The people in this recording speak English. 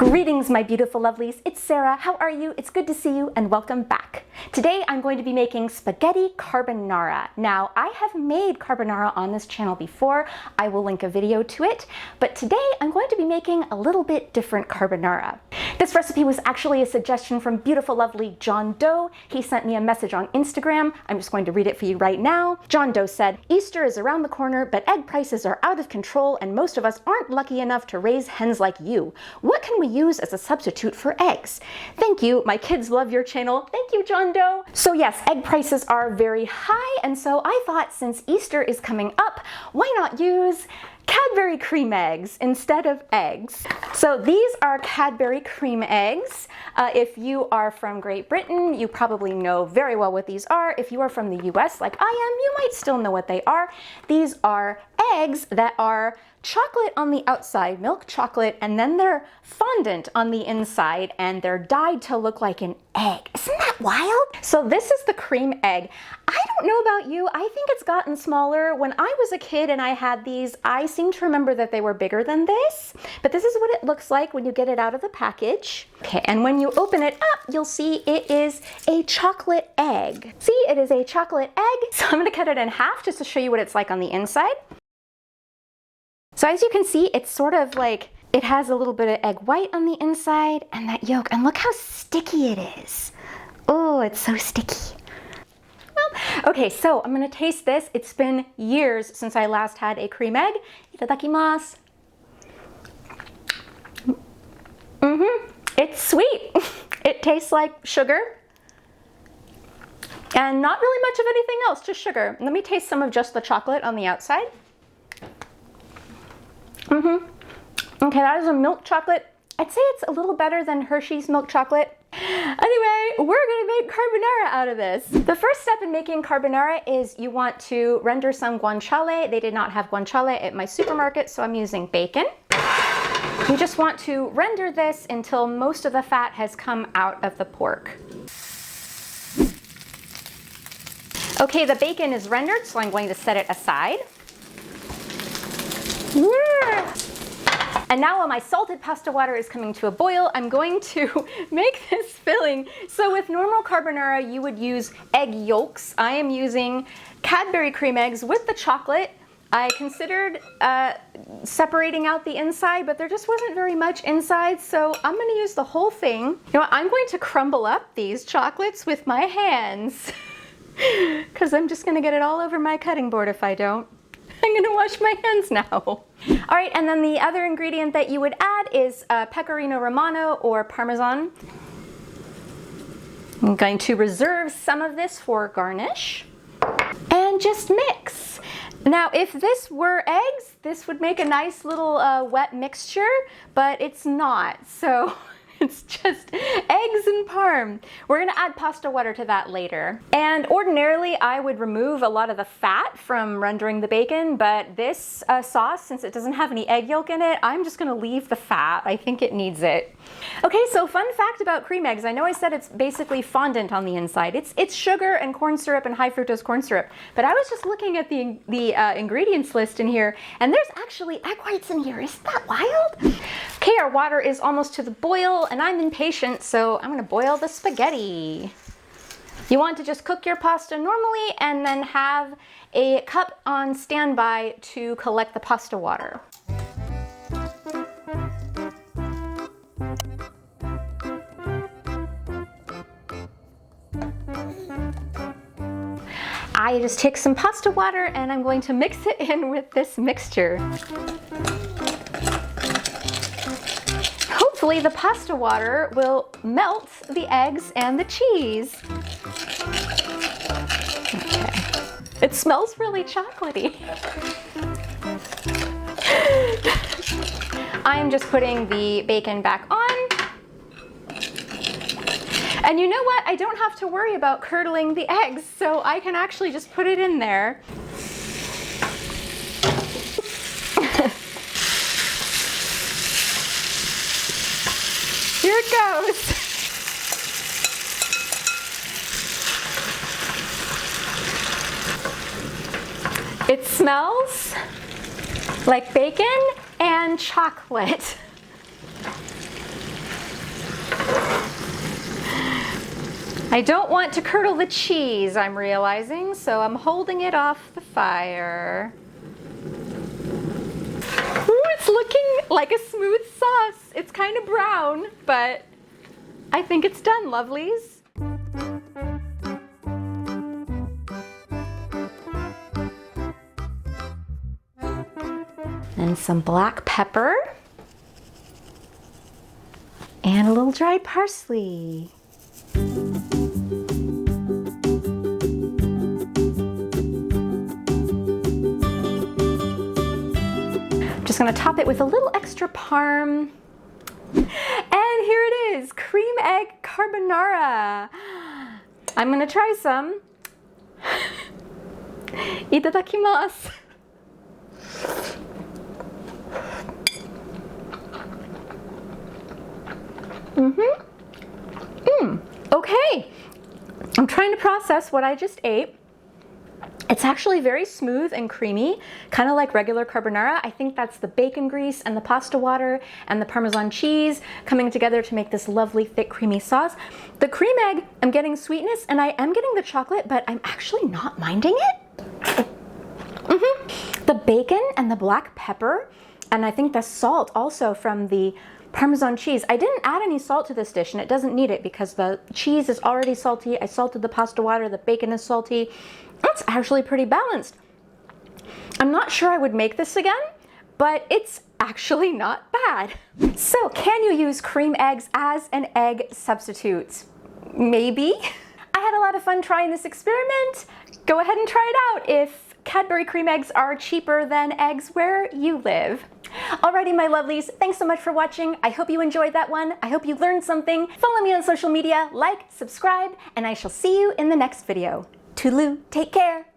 Greetings, my beautiful lovelies. It's Sarah. How are you? It's good to see you and welcome back. Today I'm going to be making spaghetti carbonara. Now, I have made carbonara on this channel before. I will link a video to it, but today I'm going to be making a little bit different carbonara. This recipe was actually a suggestion from beautiful, lovely John Doe. He sent me a message on Instagram. I'm just going to read it for you right now. John Doe said, "Easter is around the corner, but egg prices are out of control and most of us aren't lucky enough to raise hens like you. What can we use as a substitute for eggs? Thank you. My kids love your channel." Thank you, John Doe. So yes, egg prices are very high, and so I thought since Easter is coming up, why not use Cadbury cream eggs instead of eggs. So these are Cadbury cream eggs. If you are from Great Britain, you probably know very well what these are. If you are from the US like I am, you might still know what they are. These are eggs that are chocolate on the outside, milk chocolate, and then they're fondant on the inside, and they're dyed to look like an egg. Isn't that wild? So this is the cream egg. I don't know about you, I think it's gotten smaller. When I was a kid and I had these, I seem to remember that they were bigger than this, but this is what it looks like when you get it out of the package. Okay, and when you open it up, you'll see it is a chocolate egg. See, it is a chocolate egg. So I'm gonna cut it in half just to show you what it's like on the inside. So as you can see, it's sort of like, it has a little bit of egg white on the inside and that yolk, and look how sticky it is. Oh, it's so sticky. Well, okay, so I'm gonna taste this. It's been years since I last had a cream egg. Itadakimasu. It's sweet. It tastes like sugar and not really much of anything else, just sugar. Let me taste some of just the chocolate on the outside. Okay, that is a milk chocolate. I'd say it's a little better than Hershey's milk chocolate. Anyway, we're gonna make carbonara out of this. The first step in making carbonara is you want to render some guanciale. They did not have guanciale at my supermarket, so I'm using bacon. You just want to render this until most of the fat has come out of the pork. Okay, the bacon is rendered, so I'm going to set it aside. And now while my salted pasta water is coming to a boil, I'm going to make this filling. So with normal carbonara, you would use egg yolks. I am using Cadbury cream eggs with the chocolate. I considered separating out the inside, but there just wasn't very much inside, so I'm gonna use the whole thing. You know what, I'm going to crumble up these chocolates with my hands because I'm just gonna get it all over my cutting board if I don't. I'm gonna wash my hands now. All right, and then the other ingredient that you would add is pecorino romano or Parmesan. I'm going to reserve some of this for garnish and just mix. Now, if this were eggs, this would make a nice little wet mixture, but it's not, so it's just eggs and parm. We're gonna add pasta water to that later. And ordinarily I would remove a lot of the fat from rendering the bacon, but this sauce, since it doesn't have any egg yolk in it, I'm just gonna leave the fat. I think it needs it. Okay, so fun fact about cream eggs. I know I said it's basically fondant on the inside. It's sugar and corn syrup and high fructose corn syrup, but I was just looking at the ingredients list in here, and there's actually egg whites in here. Isn't that wild? Okay, our water is almost to the boil, and I'm impatient, so I'm gonna boil the spaghetti. You want to just cook your pasta normally and then have a cup on standby to collect the pasta water. I just take some pasta water and I'm going to mix it in with this mixture. Hopefully the pasta water will melt the eggs and the cheese. Okay. It smells really chocolatey. I'm just putting the bacon back on. And you know what? I don't have to worry about curdling the eggs, so I can actually just put it in there. Here it goes. It smells like bacon and chocolate. I don't want to curdle the cheese, I'm realizing, so I'm holding it off the fire. Ooh, it's looking like a smooth sauce. It's kind of brown, but I think it's done, lovelies. And some black pepper. And a little dried parsley. Just gonna top it with a little extra parm. And here it is, cream egg carbonara. I'm gonna try some. Itadakimasu. Okay, I'm trying to process what I just ate. It's actually very smooth and creamy, kind of like regular carbonara. I think that's the bacon grease and the pasta water and the Parmesan cheese coming together to make this lovely, thick, creamy sauce. The cream egg, I'm getting sweetness and I am getting the chocolate, but I'm actually not minding it. The bacon and the black pepper, and I think the salt also from the Parmesan cheese. I didn't add any salt to this dish and it doesn't need it because the cheese is already salty. I salted the pasta water, the bacon is salty. It's actually pretty balanced. I'm not sure I would make this again, but it's actually not bad. So can you use cream eggs as an egg substitute? Maybe. I had a lot of fun trying this experiment. Go ahead and try it out if Cadbury cream eggs are cheaper than eggs where you live. Alrighty, my lovelies, thanks so much for watching. I hope you enjoyed that one. I hope you learned something. Follow me on social media, like, subscribe, and I shall see you in the next video. Toodaloo, take care.